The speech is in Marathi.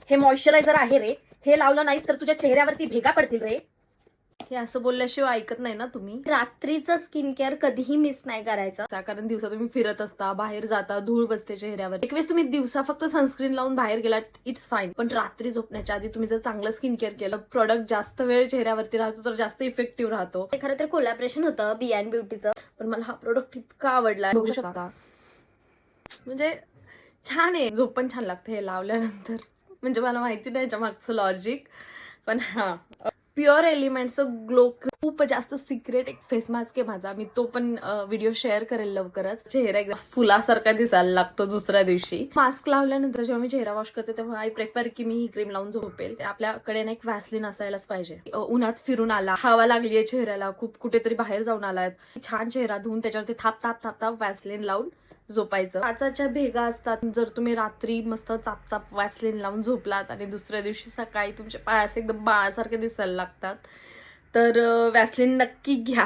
हे मॉइश्चरायझर आहे रे, हे लावलं नाहीस तर तुझ्या चेहऱ्यावरती भेगा पडतील रे. हे असं बोलल्याशिवाय ऐकत नाही ना तुम्ही. रात्रीचं स्किन केअर कधीही मिस नाही करायचं, कारण दिवसा तुम्ही फिरत असता, बाहेर जाता, धूळ बसते चेहऱ्यावर. एक वेळेस तुम्ही दिवसा फक्त सनस्क्रीन लावून बाहेर गेलात, इट्स फाईन. पण रात्री झोपण्याच्या आधी तुम्ही जर चांगलं स्किन केअर केलं, प्रोडक्ट जास्त वेळ चेहऱ्यावरती राहतो तर जास्त इफेक्टिव्ह राहतो. ते खरं तर कोलॅबरेशन होतं B&B ब्युटीचं, पण मला हा प्रोडक्ट इतका आवडला, बघू शकता. म्हणजे छान आहे, झोप पण छान लागते हे लावल्यानंतर. म्हणजे मला माहिती नाही याच्या मागचं लॉजिक, पण हा प्युअर एलिमेंट्सचं ग्लो खूप जास्त सिक्रेट एक फेस मास्क आहे माझा. मी तो पण व्हिडिओ शेअर करेल लवकरच. चेहरा एकदम फुलासारखा दिसायला लागतो दुसऱ्या दिवशी. मास्क लावल्यानंतर जेव्हा मी चेहरा वॉश करते तेव्हा आय प्रेफर की मी ही क्रीम लावून झोपेल. आपल्याकडे ना एक व्हॅसलीन असायलाच पाहिजे. उन्हात फिरून आला, हवा लागलीये चेहऱ्याला, खूप कुठेतरी बाहेर जाऊन आलाय, छान चेहरा धुवून त्याच्यावरती थाप थाप थाप थाप व्हॅसलीन लावून झोपायचं. काचाच्या भेगा असतात, जर तुम्ही रात्री मस्त चापचाप व्हॅसलीन लावून झोपलात आणि दुसऱ्या दिवशी सकाळी तुमचे पाय असे एकदम बाळासारखे दिसायला लागतात, तर व्हॅसलीन नक्की घ्या.